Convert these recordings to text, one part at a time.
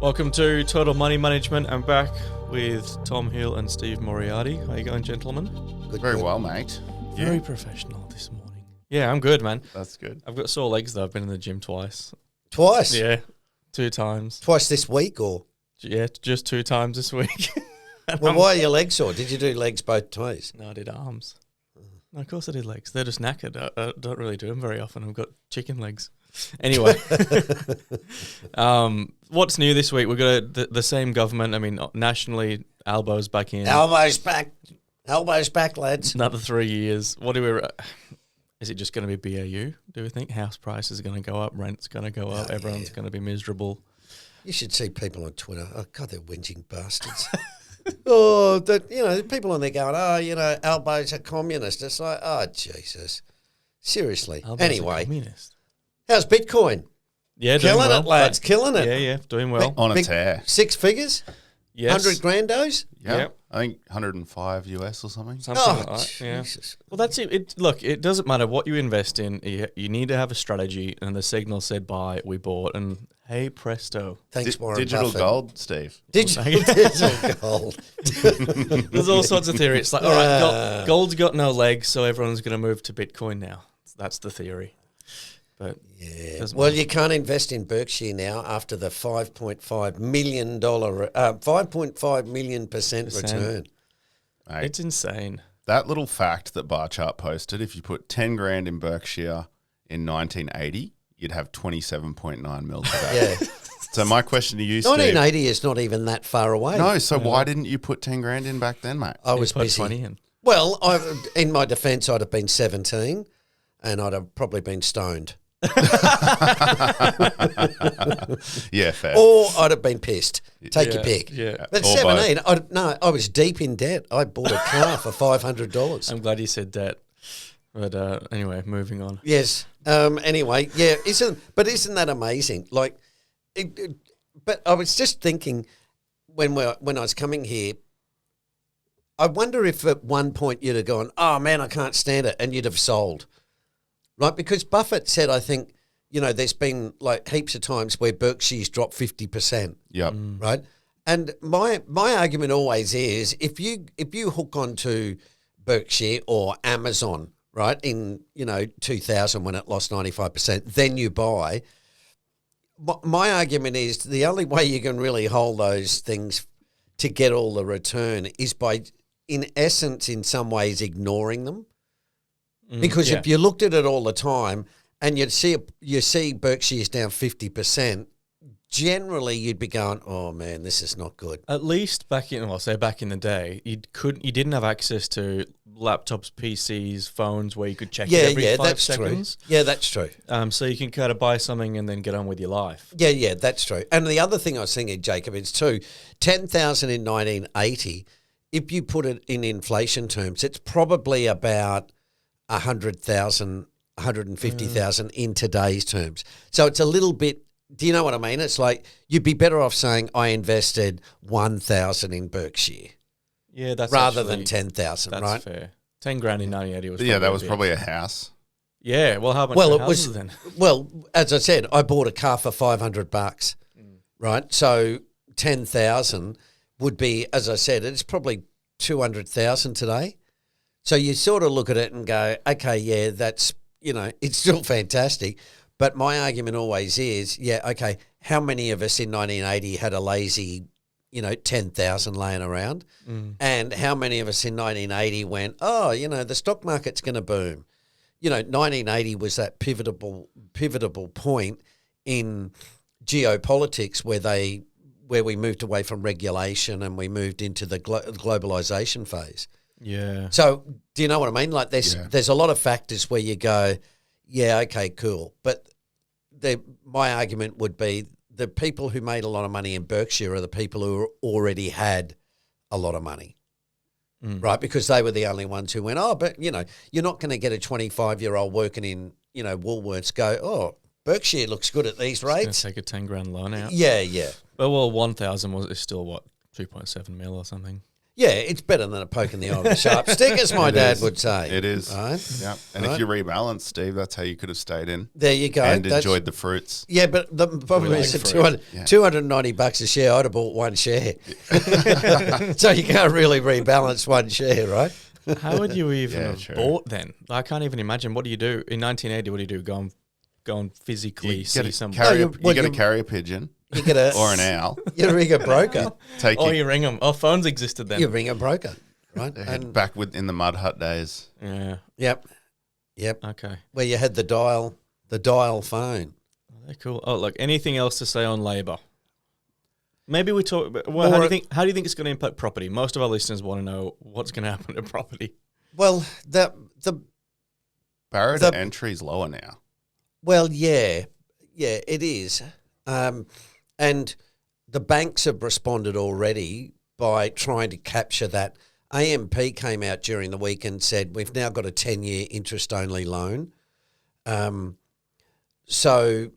Welcome to Total Money Management. I'm back with Tom Hill and Steve Moriarty. How you going, gentlemen? Good. Well, mate. Very professional this morning. Yeah, I'm good, man. That's good. I've got sore legs, though. I've been in the gym twice. Twice? Yeah, 2 times. Twice this week, or? Yeah, just 2 times this week. Well, why are your legs sore? Did you do legs both ways? No, I did arms. No, of course I did legs. They're just knackered. I don't really do them very often. I've got chicken legs. Anyway, what's new this week? We've got the same government. I mean, nationally, Albo's back in. Elbows back. Elbows back, lads. Another 3 years. What do we... Is it just going to be BAU, do we think? House prices are going to go up, rent's going to go up, everyone's going to be miserable. You should see people on Twitter. Oh, God, they're whinging bastards. Oh, people on there going, Albo's a communist. It's like, oh, Jesus. Seriously. Albo's anyway, a communist. How's Bitcoin? Yeah, doing killing well. it, lads. Killing it. Yeah, doing well. On a tear. 6 figures? Yes. 100 grandos? Yeah. Yep. I think 105 US or something. Something Oh, like that. Yeah. Jesus. Well, that's it. Look, it doesn't matter what you invest in. You need to have a strategy. And the signal said buy, we bought, and hey presto. Thanks, Warren Digital Buffett. gold, Steve. Digital gold. There's all sorts of theories. It's like, all right, gold's got no legs, so everyone's going to move to Bitcoin now. That's the theory. But yeah. Well, you can't invest in Berkshire now after the $5.5 million, 5.5 million percent return. Mate, it's insane. that little fact that Bar Chart posted, if you put 10 grand in Berkshire in 1980, you'd have 27.9 mil today. Yeah. So my question to you, Steve. 1980 is not even that far away. No, so why didn't you put 10 grand in back then, mate? I was Put busy. 20 in. Well, in my defence, I'd have been 17 and I'd have probably been stoned. Yeah, fair. Or I'd have been pissed. Take your pick. Yeah. But Or 17, I was deep in debt. I bought a car for $500. I'm glad you said that. But anyway, moving on. Yes. Anyway, yeah. Isn't that amazing? Like, but I was just thinking when I was coming here, I wonder if at one point you'd have gone, oh man, I can't stand it, and you'd have sold, right? Because Buffett said, I think, there's been like heaps of times where Berkshire's dropped 50%. Yep. Right. And my argument always is if you hook onto Berkshire or Amazon, right, in 2000 when it lost 95%, then you buy. My argument is the only way you can really hold those things to get all the return is by, in essence, in some ways, ignoring them. Because if you looked at it all the time and you see Berkshire's down 50%, generally you'd be going, oh man, this is not good. At least back in the day, you didn't have access to laptops, PCs, phones where you could check it every 5 seconds. True. Yeah, that's true. So you can kind of buy something and then get on with your life. Yeah, that's true. And the other thing I was thinking, Jacob, is too, 10,000 in 1980, if you put it in inflation terms, it's probably about 100,000, 150,000 in today's terms. So it's a little bit, do you know what I mean? It's like you'd be better off saying I invested 1,000 in Berkshire. Yeah, that's rather than 10,000, right? That's fair. 10 grand in 1980 was Yeah, that was big. probably a house. Yeah, well, how much Well, it was then? Well, as I said, I bought a car for $500, right? So 10,000 would be, as I said, it's probably 200,000 today. So you sort of look at it and go, okay, yeah, that's, it's still fantastic. But my argument always is, yeah, okay, how many of us in 1980 had a lazy, 10,000 laying around? And how many of us in 1980 went, oh, the stock market's going to boom? 1980 was that pivotal point in geopolitics where we moved away from regulation and we moved into the globalization phase. Yeah. So do you know what I mean? Like there's a lot of factors where you go, yeah, okay, cool. But my argument would be the people who made a lot of money in Berkshire are the people who already had a lot of money, right? Because they were the only ones who went, oh, but, you're not going to get a 25-year-old working in, Woolworths go, oh, Berkshire looks good at these rates. Take a 10 grand loan out. Yeah. But 1,000 is still what, 2.7 mil or something. Yeah, it's better than a poke in the eye with a sharp stick, as my dad would say. It is. Right? Yeah. And if you rebalance, Steve, that's how you could have stayed in. There you go. And enjoyed the fruits. Yeah, but the problem is like at fruit. $290 a share, I'd have bought one share. So you can't really rebalance one share, right? How would you even have true. bought then? I can't even imagine. What do you do in 1980? What do you do? Go and physically You see got some. to you- carry a pigeon You get a or an owl. You ring a broker. You ring them. Oh, phones existed then. You ring a broker, right? And Back in the mud hut days. Yeah. yep. Okay. Where you had the dial phone. They're cool. Oh, look. Anything else to say on Labor? Maybe we talk. Well, how do you think it's going to impact property? Most of our listeners want to know what's going to happen to property. Well, the Barrier to entry is lower now. Well, yeah, it is. And the banks have responded already by trying to capture that. AMP came out during the week and said, we've now got a 10-year interest-only loan. So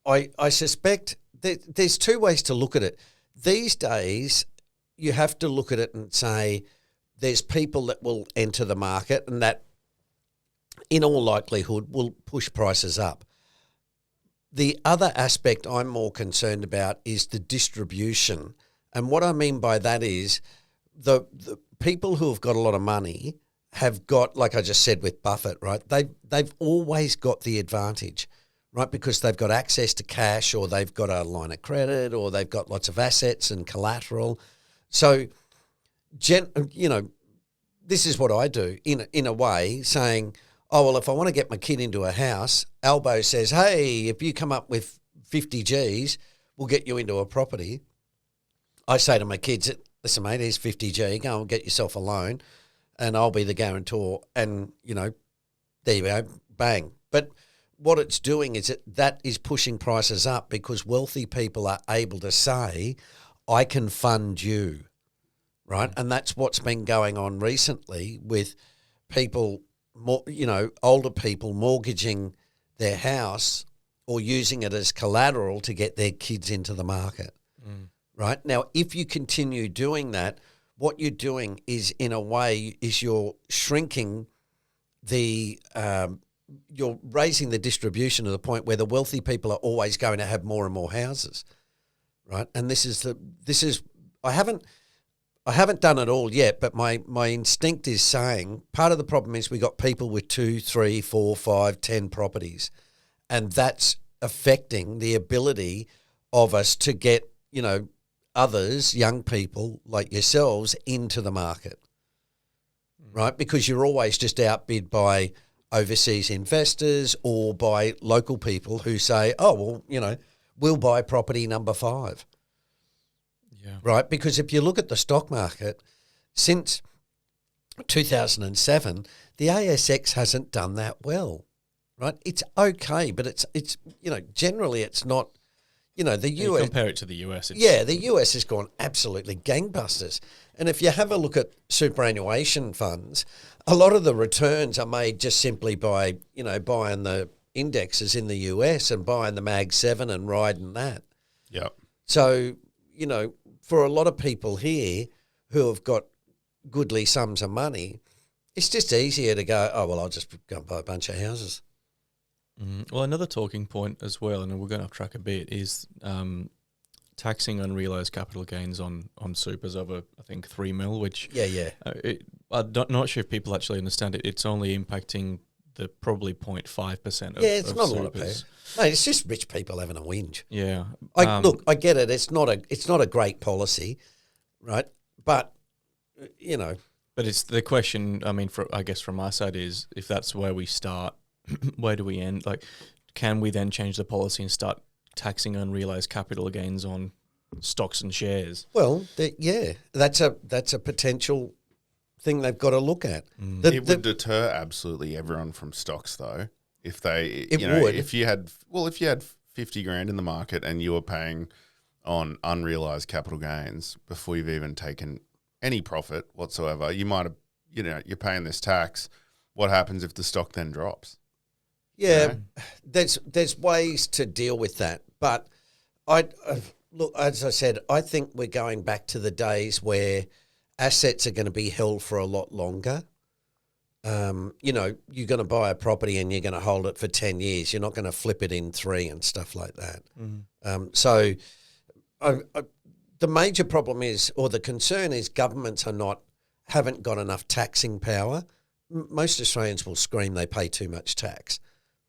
I suspect there's two ways to look at it. These days, you have to look at it and say there's people that will enter the market and that, in all likelihood, will push prices up. The other aspect I'm more concerned about is the distribution. And what I mean by that is the people who have got a lot of money have got, like I just said with Buffett, right? They've always got the advantage, right? Because they've got access to cash, or they've got a line of credit, or they've got lots of assets and collateral. So, this is what I do in a way, saying, oh, well, if I want to get my kid into a house, Albo says, hey, if you come up with 50 Gs, we'll get you into a property. I say to my kids, listen, mate, here's 50 G, go and get yourself a loan and I'll be the guarantor. And, there you go, bang. But what it's doing is that is pushing prices up because wealthy people are able to say, I can fund you, right? And that's what's been going on recently with people, older people mortgaging their house or using it as collateral to get their kids into the market, right? Now, if you continue doing that, what you're doing is, in a way, is you're shrinking you're raising the distribution to the point where the wealthy people are always going to have more and more houses, right? And I haven't done it all yet, but my instinct is saying part of the problem is we got people with 2, 3, 4, 5, 10 properties, and that's affecting the ability of us to get, others, young people like yourselves, into the market, right? Because you're always just outbid by overseas investors or by local people who say, oh, well, we'll buy property number 5. Yeah. Right, because if you look at the stock market, since 2007, the ASX hasn't done that well, right? It's okay, but it's generally it's not, the You US. compare it to the US. The US has gone absolutely gangbusters. And if you have a look at superannuation funds, a lot of the returns are made just simply by, buying the indexes in the US and buying the Mag 7 and riding that. Yep. So, for a lot of people here who have got goodly sums of money, it's just easier to go, oh, well, I'll just go and buy a bunch of houses. Well, another talking point as well, and we're going off track a bit, is taxing unrealised capital gains on supers over, I think, 3 mil, which I'm not sure if people actually understand it. It's only impacting the probably 0.5% of it's not supers. a lot of people. Mate, it's just rich people having a whinge. Yeah. Look, I get it. It's not a great policy, right? But, But it's the question, I guess from my side is, if that's where we start, where do we end? Like, can we then change the policy and start taxing unrealised capital gains on stocks and shares? Well, that's a potential thing they've got to look at. It would deter absolutely everyone from stocks, though. If you had 50 grand in the market and you were paying on unrealised capital gains before you've even taken any profit whatsoever, you might have, you're paying this tax. What happens if the stock then drops? Yeah, there's ways to deal with that, but look, as I said, I think we're going back to the days where assets are going to be held for a lot longer. You know, you're going to buy a property and you're going to hold it for 10 years. You're not going to flip it in 3 and stuff like that. So the major problem is, or the concern is, governments haven't got enough taxing power. Most Australians will scream they pay too much tax,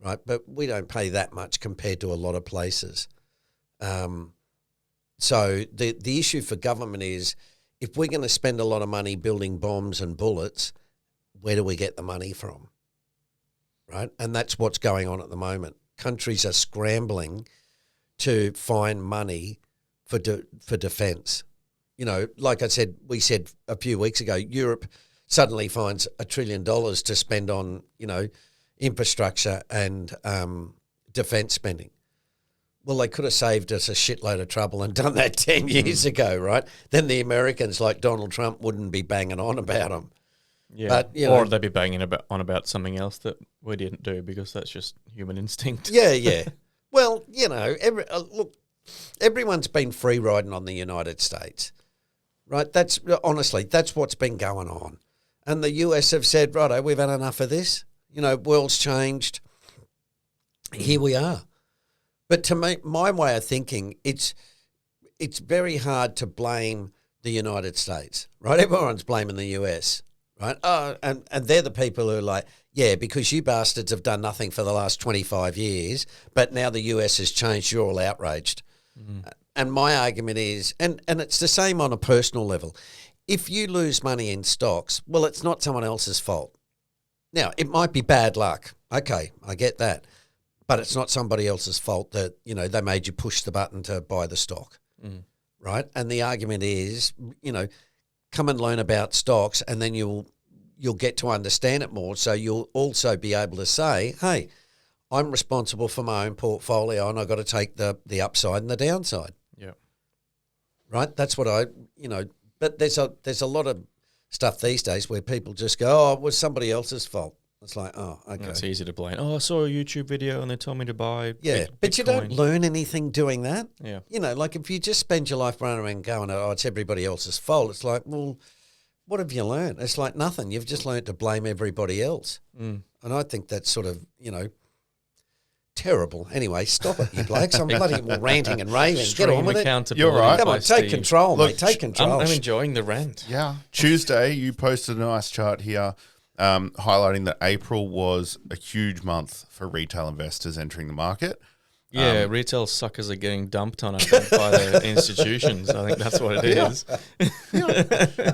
right? But we don't pay that much compared to a lot of places. So the issue for government is, if we're going to spend a lot of money building bombs and bullets, where do we get the money from, right? And that's what's going on at the moment. Countries are scrambling to find money for defence. You know, like we said a few weeks ago, Europe suddenly finds $1 trillion to spend on, you know, infrastructure and defence spending. Well, they could have saved us a shitload of trouble and done that 10 years ago, right? Then the Americans, like Donald Trump, wouldn't be banging on about them. Yeah, but, you or know, they'd be banging on about something else that we didn't do, because that's just human instinct. Yeah. Well, you know, look, everyone's been free riding on the United States, right? That's what's been going on. And the US have said, righto, we've had enough of this. You know, world's changed. Here we are. But to me, my way of thinking, it's very hard to blame the United States, right? Everyone's blaming the US. Right? Oh, and they're the people who are like, yeah, because you bastards have done nothing for the last 25 years, but now the US has changed, you're all outraged. And my argument is, and it's the same on a personal level, if you lose money in stocks, well, it's not someone else's fault. Now, it might be bad luck. Okay, I get that. But it's not somebody else's fault that, you know, they made you push the button to buy the stock. Right? And the argument is, you know, come and learn about stocks, and then you'll get to understand it more. So you'll also be able to say, hey, I'm responsible for my own portfolio, and I've got to take the upside and the downside. Yeah. Right? That's what but there's a lot of stuff these days where people just go, oh, it was somebody else's fault. It's like, oh, okay. It's easy to blame. Oh, I saw a YouTube video and they told me to buy but you don't learn anything doing that. Yeah. You know, like if you just spend your life running around going, oh, it's everybody else's fault, it's like, well, what have you learned? It's like nothing. You've just learned to blame everybody else. And I think that's sort of, you know, terrible. Anyway, stop it, you blokes. I'm bloody ranting and raving. Get on with it. You're right. Come on, take control, mate. Take control. I'm enjoying the rant. Yeah. Tuesday, you posted a nice chart here highlighting that April was a huge month for retail investors entering the market. Yeah, retail suckers are getting dumped on, I think, by the institutions. I think that's what it is.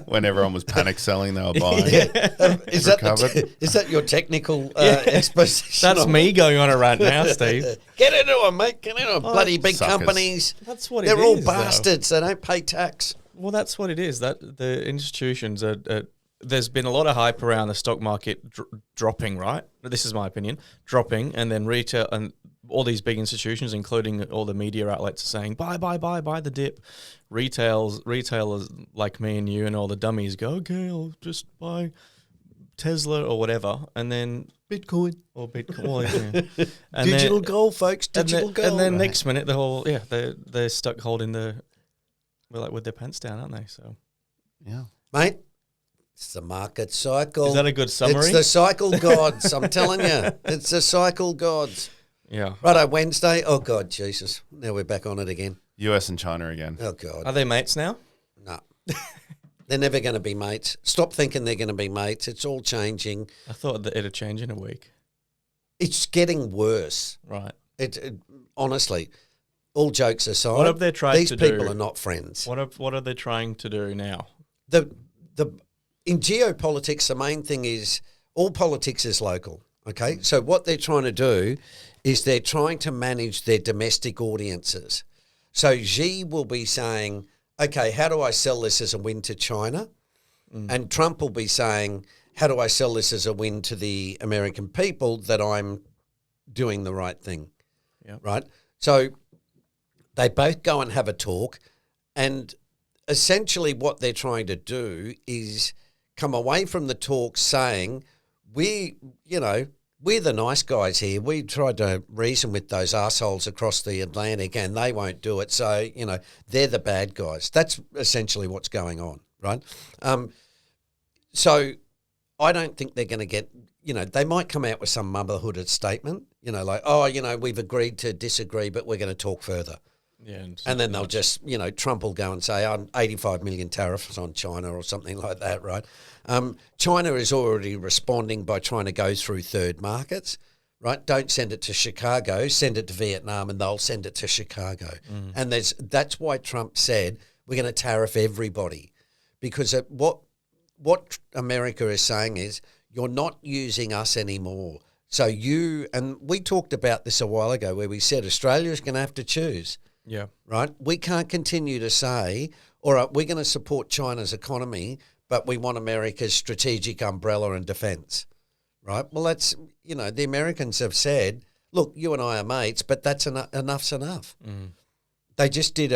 When everyone was panic selling, they were buying. Is that your technical exposition? That's me going on a rant now, Steve. Get into them, mate. Get into them. Bloody big suckers. Companies. That's what it is. They're all bastards. They don't pay tax. Well, that's what it is. That the institutions are. There's been a lot of hype around the stock market dropping, right? This is my opinion, dropping, and then retail and all these big institutions, including all the media outlets, are saying buy the dip. Retailers like me and you and all the dummies go, okay, I'll just buy Tesla or whatever, and then Bitcoin. Yeah. And digital gold, folks. Digital gold. And then next minute, they're stuck holding with their pants down, aren't they? So, yeah, mate. It's the market cycle. Is that a good summary? It's the cycle gods. I'm telling you. It's the cycle gods. Yeah. Righto, Wednesday. Oh, God, Jesus. Now we're back on it again. US and China again. Oh, God. Are they mates now? No. They're never going to be mates. Stop thinking they're going to be mates. It's all changing. I thought that it'd change in a week. It's getting worse. Right. It honestly, all jokes aside, what have they tried these to do? people are not friends. What are they trying to do now? In geopolitics, the main thing is all politics is local, okay? So what they're trying to do is they're trying to manage their domestic audiences. So Xi will be saying, okay, how do I sell this as a win to China? And Trump will be saying, how do I sell this as a win to the American people that I'm doing the right thing, right? So they both go and have a talk, and essentially what they're trying to do is come away from the talk saying, we're the nice guys here. We tried to reason with those assholes across the Atlantic and they won't do it. So, they're the bad guys. That's essentially what's going on, right? So I don't think they're going to get, they might come out with some motherhooded statement, like, oh, we've agreed to disagree, but we're going to talk further. Yeah, and then they'll just, Trump will go and say, I'm 85 million tariffs on China or something like that, right? China is already responding by trying to go through third markets, right? Don't send it to Chicago, send it to Vietnam, and they'll send it to Chicago. And that's why Trump said we're going to tariff everybody, because what America is saying is you're not using us anymore. So and we talked about this a while ago where we said Australia's going to have to choose. Yeah. Right? We can't continue to say, all right, we're going to support China's economy, but we want America's strategic umbrella and defence. Right? Well, that's, the Americans have said, look, you and I are mates, but that's enough's enough. They just did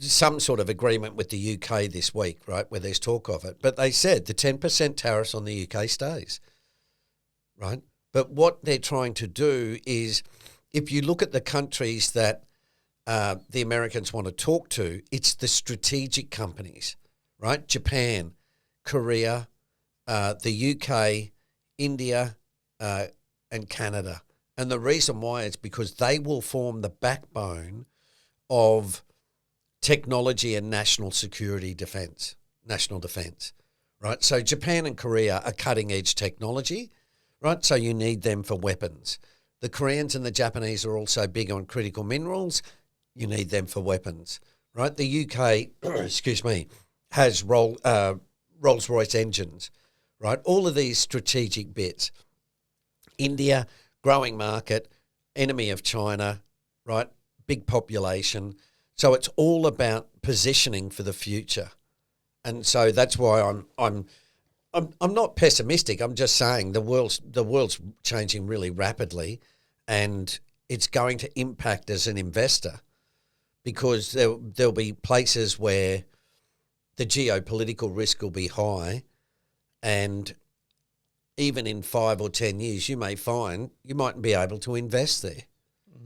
some sort of agreement with the UK this week, right, where there's talk of it. But they said the 10% tariffs on the UK stays, right? But what they're trying to do is, if you look at the countries that the Americans want to talk to, it's the strategic companies, right? Japan, Korea, the UK, India, and Canada. And the reason why is because they will form the backbone of technology and national defence, right? So Japan and Korea are cutting-edge technology, right? So you need them for weapons. The Koreans and the Japanese are also big on critical minerals. You need them for weapons, right? The UK, has Rolls-Royce engines, right? All of these strategic bits. India, growing market, enemy of China, right? Big population. So it's all about positioning for the future. And so that's why I'm not pessimistic. I'm just saying the world's changing really rapidly, and it's going to impact as an investor, because there'll be places where the geopolitical risk will be high, and even in 5 or 10 years, you may find you mightn't be able to invest there.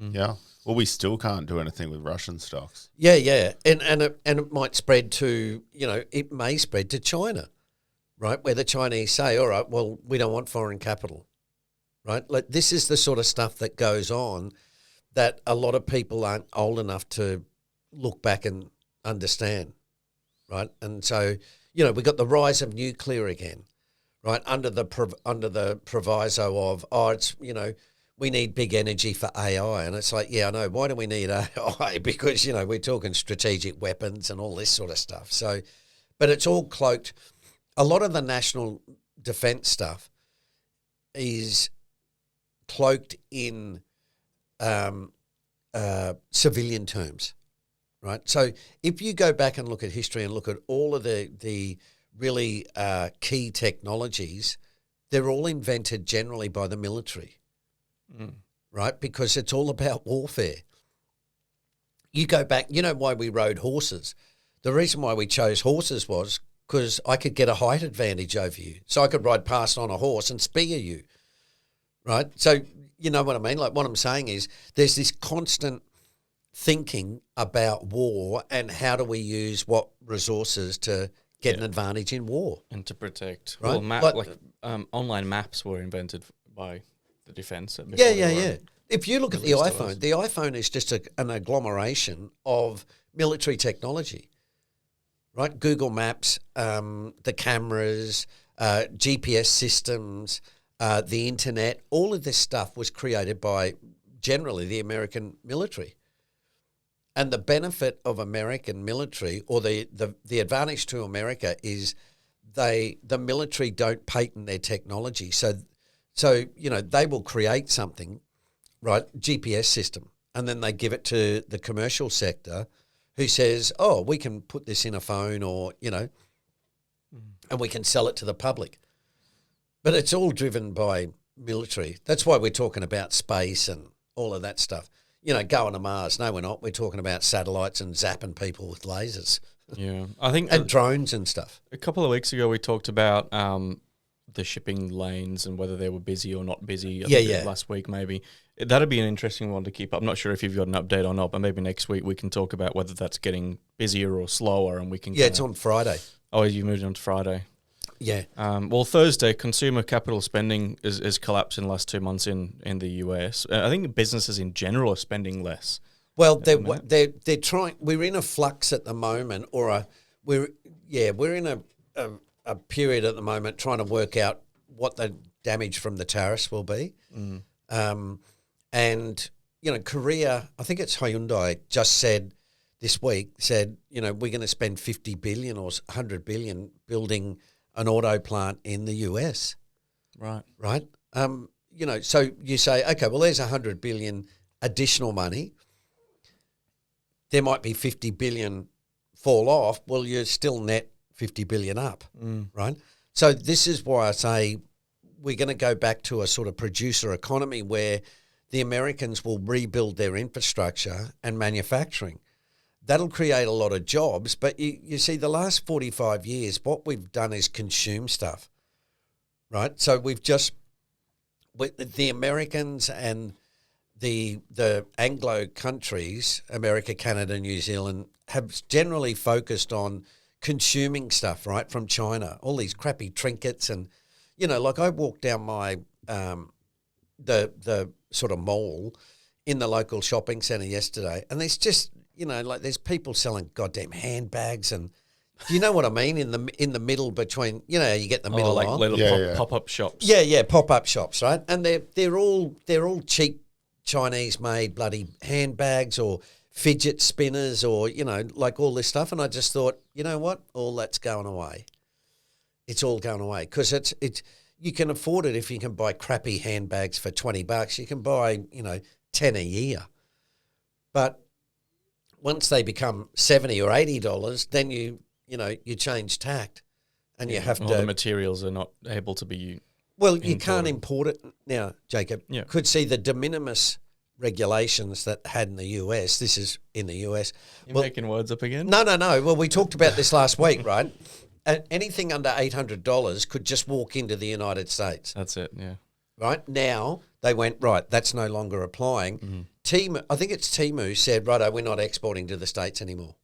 Yeah. Well, we still can't do anything with Russian stocks. Yeah. And it might spread to, it may spread to China, right? Where the Chinese say, all right, well, we don't want foreign capital, right? Like, this is the sort of stuff that goes on that a lot of people aren't old enough to look back and understand, right? And so, we've got the rise of nuclear again, right? Under the proviso of, it's, we need big energy for AI. And it's like, yeah, I know. Why do we need AI? Because, we're talking strategic weapons and all this sort of stuff. So, but it's all cloaked. A lot of the national defence stuff is cloaked in civilian terms, right? So if you go back and look at history and look at all of the really key technologies, they're all invented generally by the military. Right? Because it's all about warfare. You go back, why we rode horses? The reason why we chose horses was because I could get a height advantage over you. So I could ride past on a horse and spear you. Right? So you know what I mean? Like, what I'm saying is there's this constant thinking about war and how do we use what resources to get an advantage in war. And to protect. Right? Well, online maps were invented by the defence. Yeah. If you look at the iPhone is just an agglomeration of military technology, right? Google Maps, the cameras, GPS systems, the internet, all of this stuff was created by generally the American military. And the benefit of American military, or the advantage to America, is the military don't patent their technology. So, they will create something, right, GPS system, and then they give it to the commercial sector who says, oh, we can put this in a phone or, and we can sell it to the public. But it's all driven by military. That's why we're talking about space and all of that stuff. Going to Mars. No, we're not. We're talking about satellites and zapping people with lasers. Yeah. I think and drones and stuff. A couple of weeks ago we talked about the shipping lanes and whether they were busy or not busy. I think last week maybe. That'd be an interesting one to keep up. I'm not sure if you've got an update or not, but maybe next week we can talk about whether that's getting busier or slower, and we can. Yeah, it's on Friday. Oh, you moved on to Friday. Yeah. Well, Thursday, consumer capital spending is collapsed in the last 2 months in the US. I think businesses in general are spending less. Well, they're trying. We're in a flux at the moment, or we're in a period at the moment trying to work out what the damage from the tariffs will be. And, Korea, I think it's Hyundai, just said this week, we're going to spend 50 billion or 100 billion building an auto plant in the US. Right. Right? So you say, okay, well, there's 100 billion additional money. There might be 50 billion fall off. Well, you're still net 50 billion up, right? So this is why I say we're going to go back to a sort of producer economy where the Americans will rebuild their infrastructure and manufacturing. That'll create a lot of jobs. But you see, the last 45 years, what we've done is consume stuff, right? So the Americans and the Anglo countries, America, Canada, New Zealand, have generally focused on consuming stuff, right, from China, all these crappy trinkets. And, like I walked down my the sort of mall in the local shopping centre yesterday, and there's just, there's people selling goddamn handbags, and do you know what I mean? In the middle between, you get the middle like aisle. little pop-up shops. Yeah, pop-up shops, right? And they're all cheap Chinese-made bloody handbags or fidget spinners or, like all this stuff. And I just thought, you know what? All that's going away. It's all going away because it's you can afford it if you can buy crappy handbags for $20. You can buy, 10 a year. But once they become $70 or $80, then you change tact and you have to. The materials are not able to be. Well, you can't import it now, Jacob. Yeah. Could see the de minimis regulations that had in the US. This is in the US. You're making words up again? No. Well, we talked about this last week, right? Anything under $800 could just walk into the United States. That's it, yeah. Right? Now, they went, right, that's no longer applying. Mm-hmm. I think it's Temu said, righto, we're not exporting to the States anymore.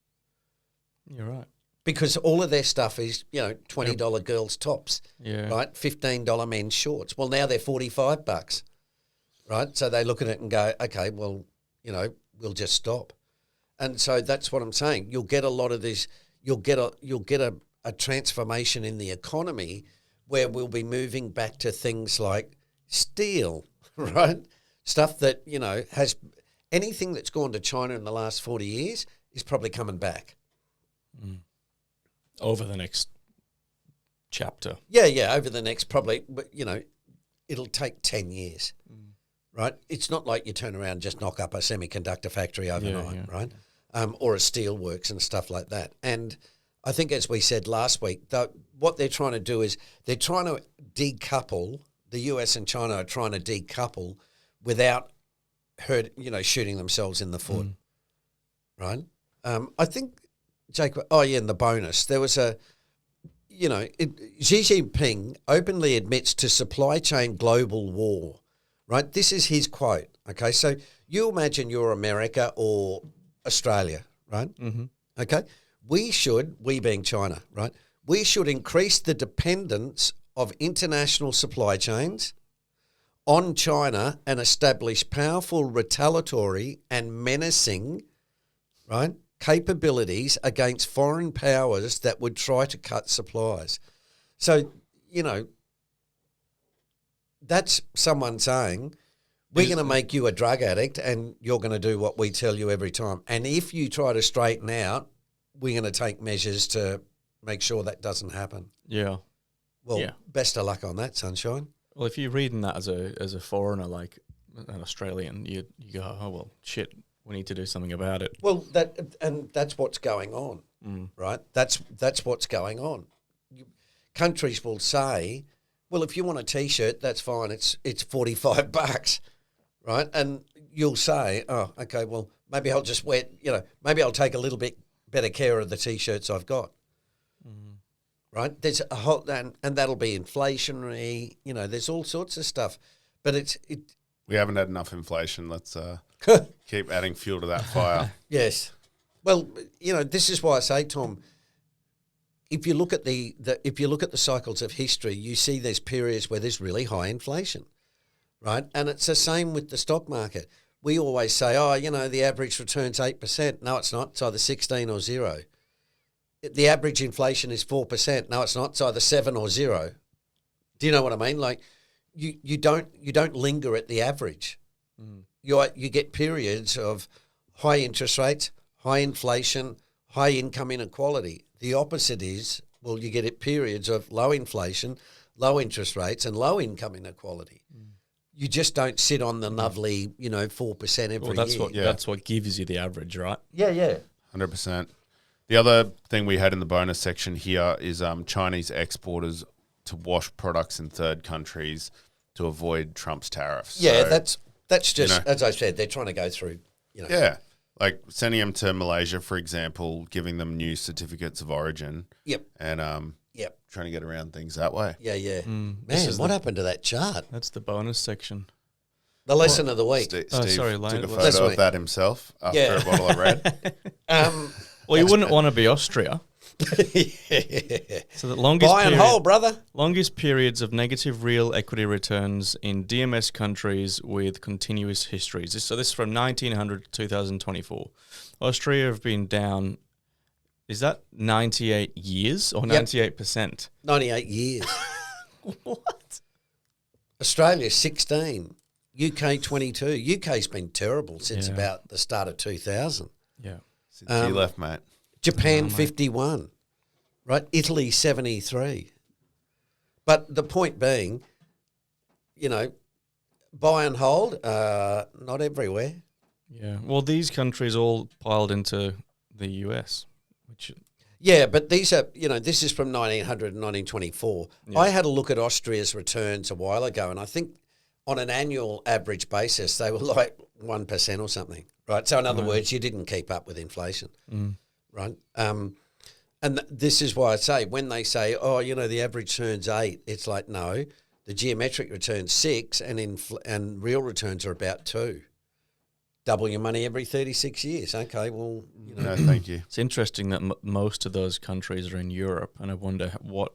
You're right. Because all of their stuff is, $20 girls' tops, right? $15 men's shorts. Well, now they're $45, right? So they look at it and go, okay, well, we'll just stop. And so that's what I'm saying. You'll get a lot of these. You'll get a transformation in the economy where we'll be moving back to things like steel, right? Stuff that, has anything that's gone to China in the last 40 years is probably coming back. Over the next chapter. Yeah, over the next probably, it'll take 10 years, right? It's not like you turn around and just knock up a semiconductor factory overnight, right? Or a steel works and stuff like that. And I think, as we said last week, what they're trying to do is they're trying to decouple. The US and China are trying to decouple without shooting themselves in the foot, right? I think, Jacob, and the bonus, there was Xi Jinping openly admits to supply chain global war, right? This is his quote, okay? So you imagine you're America or Australia, right? Mm-hmm. Okay? We being China, right? We should increase the dependence of international supply chains on China and establish powerful retaliatory and menacing, right, capabilities against foreign powers that would try to cut supplies. So, that's someone saying, we're going to make you a drug addict and you're going to do what we tell you every time. And if you try to straighten out, we're going to take measures to make sure that doesn't happen. Yeah. Well, best of luck on that, sunshine. Well, if you're reading that as a foreigner, like an Australian, you go, oh, well, shit, we need to do something about it. Well, that's what's going on, right? That's what's going on. Countries will say, well, if you want a T-shirt, that's fine. It's $45, right? And you'll say, oh, okay, well, maybe I'll just wear, maybe I'll take a little bit better care of the T-shirts I've got. Right? There's a whole, and that'll be inflationary, there's all sorts of stuff. But We haven't had enough inflation. Let's keep adding fuel to that fire. Yes. Well, this is why I say, Tom, if you look at the cycles of history, you see there's periods where there's really high inflation, right? And it's the same with the stock market. We always say, the average return's 8%. No, it's not. It's either 16 or 0. The average inflation is 4%. No, it's not. It's either 7 or 0. Do you know what I mean? Like, you don't linger at the average. Mm. You get periods of high interest rates, high inflation, high income inequality. The opposite is, you get it periods of low inflation, low interest rates, and low income inequality. Mm. You just don't sit on the lovely, 4% every year. That's what gives you the average, right? Yeah. 100%. The other thing we had in the bonus section here is Chinese exporters to wash products in third countries to avoid Trump's tariffs. Yeah, so, that's just, as I said, they're trying to go through, Yeah, like sending them to Malaysia, for example, giving them new certificates of origin. Yep. And trying to get around things that way. Yeah. Man, what happened to that chart? That's the bonus section. The lesson of the week. Steve Lane, took a photo of that himself after a bottle of red. Well, you wouldn't want to be Austria. So the longest buy and hold, brother. Longest periods of negative real equity returns in DMS countries with continuous histories. So this is from 1900 to 2024. Austria have been down. Is that 98 years or 98%? 98 years. What? Australia 16. UK 22. UK's been terrible since about the start of 2000. Yeah. Since you left, mate. Japan 51, right? Italy 73. But the point being, buy and hold, not everywhere. Yeah. Well, these countries all piled into the US, which. Yeah, but these are, this is from 1900 and 1924. Yeah. I had a look at Austria's returns a while ago, and I think on an annual average basis, they were like 1% or something, right? So in other words, you didn't keep up with inflation, right? And this is why I say, when they say, the average return's 8, it's like, no, the geometric return's 6 and real returns are about 2. Double your money every 36 years. Okay, well, No, thank you. It's interesting that most of those countries are in Europe, and I wonder what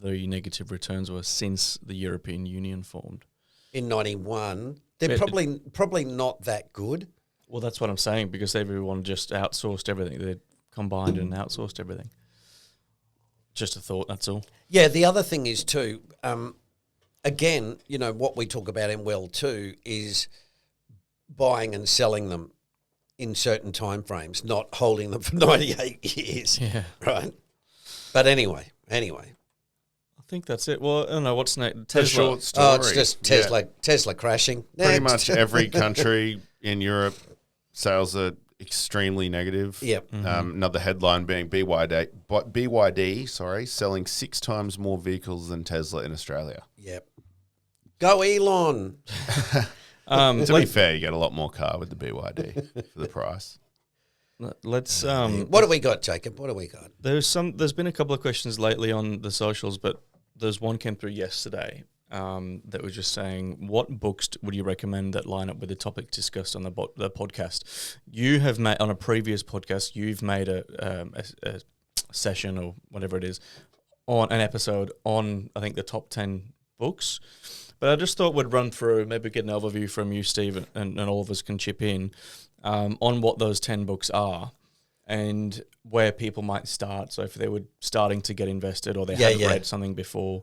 the negative returns were since the European Union formed. In 91, they're probably not that good. Well, that's what I'm saying, because everyone just outsourced everything. They combined and outsourced everything. Just a thought, that's all. Yeah, the other thing is too, again, what we talk about in Well too is buying and selling them in certain time frames, not holding them for 98 years. Yeah. Right? But anyway. I think that's it. Well, I don't know, what's next? Tesla. Short story. Oh, it's just Tesla crashing. Pretty much every country in Europe, sales are extremely negative. Yep. Another headline being BYD, selling 6 times more vehicles than Tesla in Australia. Yep. Go Elon. To be fair, you get a lot more car with the BYD for the price. Let's. What do we got, Jacob? What do we got? There's been a couple of questions lately on the socials, but there's one came through yesterday that was just saying, what books would you recommend that line up with the topic discussed on the podcast? You have made, on a previous podcast, you've made a session or whatever it is, on an episode on, I think, the top 10 books. But I just thought we'd run through, maybe get an overview from you, Steve, and all of us can chip in on what those 10 books are and where people might start. So if they were starting to get invested or they hadn't read something before.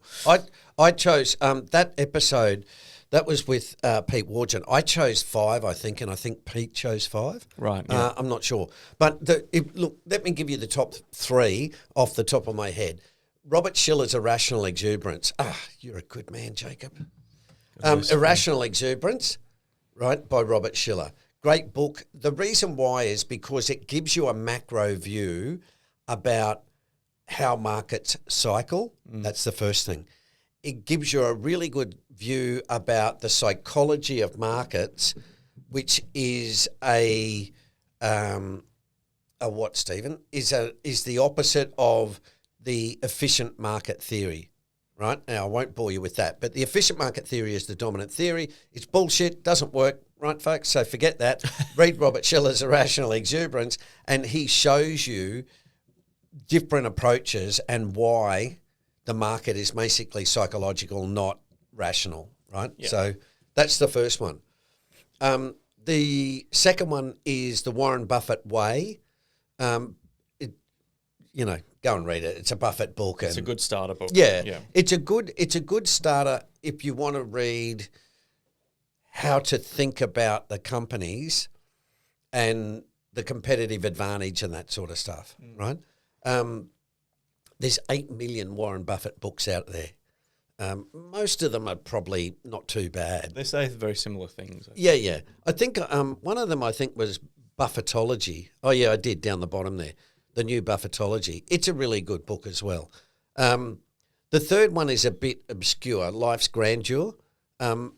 I chose that episode, that was with Pete Wargent. I chose 5, I think, and I think Pete chose 5. Right. Yeah. I'm not sure. But look, let me give you the top 3 off the top of my head. Robert Schiller's Irrational Exuberance. You're a good man, Jacob. Irrational Exuberance, right, by Robert Schiller. Great book. The reason why is because it gives you a macro view about how markets cycle. That's the first thing. It gives you a really good view about the psychology of markets, which is a what, Stephen? Is the opposite of the efficient market theory, right? Now, I won't bore you with that, but the efficient market theory is the dominant theory. It's bullshit, doesn't work, right, folks? So forget that. Read Robert Schiller's Irrational Exuberance, and he shows you different approaches and why the market is basically psychological, not rational, right? Yeah. So that's the first one. The second one is the Warren Buffett Way. Go and read it. It's a Buffett book. It's a good starter book. Yeah. It's a good starter if you want to read how to think about the companies and the competitive advantage and that sort of stuff, right? There's 8 million Warren Buffett books out there. Most of them are probably not too bad. They say very similar things. Yeah. I think one of them was Buffettology. Oh, yeah, I did, down the bottom there. The New Buffettology. It's a really good book as well. The third one is a bit obscure, Life's Grandeur. I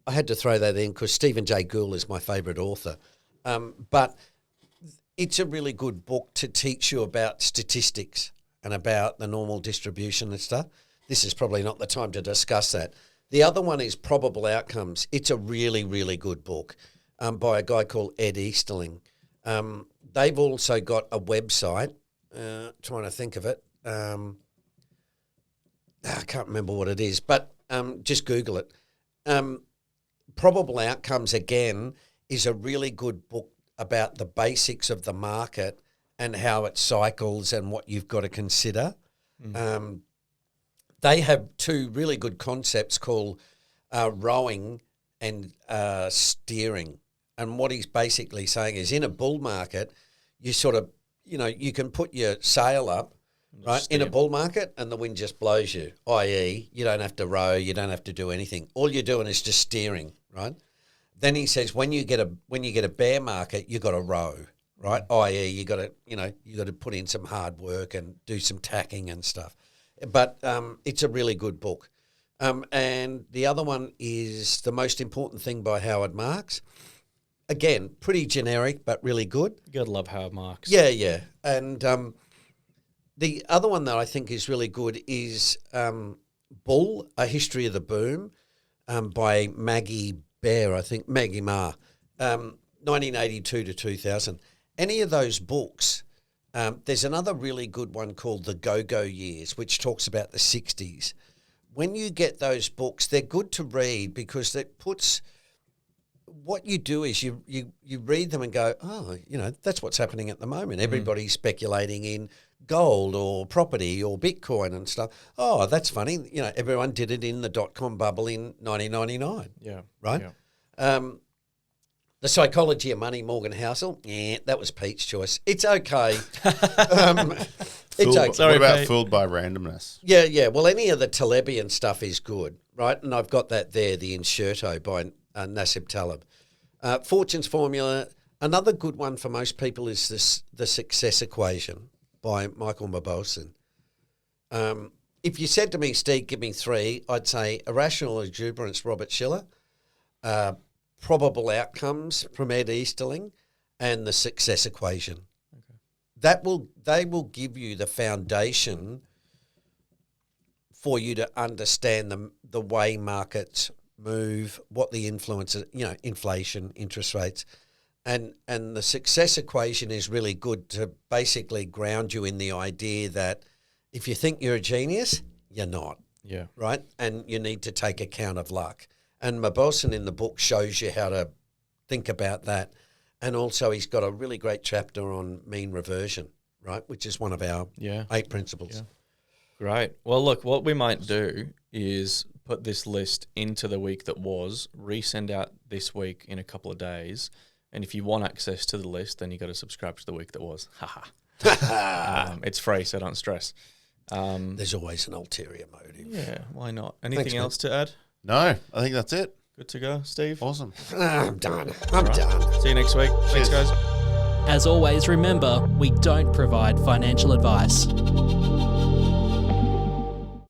had to throw that in because Stephen Jay Gould is my favourite author. But it's a really good book to teach you about statistics and about the normal distribution and stuff. This is probably not the time to discuss that. The other one is Probable Outcomes. It's a really, really good book by a guy called Ed Easterling. They've also got a website, trying to think of it. I can't remember what it is, but just Google it. Probable Outcomes, again, is a really good book about the basics of the market and how it cycles and what you've got to consider. They have two really good concepts called rowing and steering. And what he's basically saying is in a bull market, you sort of, you can put your sail up, right, in a bull market and the wind just blows you, i.e. you don't have to row, you don't have to do anything. All you're doing is just steering, right? Then he says when you get a bear market, you got to row, right? I.e. you got to put in some hard work and do some tacking and stuff. But it's a really good book. And the other one is The Most Important Thing by Howard Marks. Again, pretty generic, but really good. You got to love Howard Marks. Yeah. And the other one that I think is really good is Bull, A History of the Boom by Maggie Marr, 1982 to 2000. Any of those books, there's another really good one called The Go-Go Years, which talks about the 60s. When you get those books, they're good to read because it puts... What you do is you read them and go, oh, that's what's happening at the moment. Everybody's speculating in gold or property or Bitcoin and stuff. Oh, that's funny. Everyone did it in the dot-com bubble in 1999. Yeah. Right? Yeah. The Psychology of Money, Morgan Housel. Yeah, that was Pete's choice. It's okay. It's okay. What about Fooled by Randomness? Yeah. Well, any of the Talebian stuff is good, right? And I've got that there, the Insurto by Nasib Taleb. Fortune's Formula. Another good one for most people is The Success Equation by Michael Mauboussin. If you said to me, Steve, give me three, I'd say Irrational Exuberance, Robert Schiller, Probable Outcomes from Ed Easterling, and The Success Equation. Okay. They will give you the foundation for you to understand the way markets move, what the influences, inflation, interest rates, and the Success Equation is really good to basically ground you in the idea that if you think you're a genius, you're not. Yeah. Right? And you need to take account of luck. And Mauboussin in the book shows you how to think about that. And also he's got a really great chapter on mean reversion, right, which is one of our 8 principles. Yeah. Great. Well, look, what we might do is put this list into the week that was, resend out this week in a couple of days. And if you want access to the list, then you got to subscribe to the week that was. It's free, so don't stress. There's always an ulterior motive. Yeah, why not? Anything else to add? No, I think that's it. Good to go, Steve? Awesome. I'm done. I'm done. See you next week. Thanks, guys. As always, remember, we don't provide financial advice.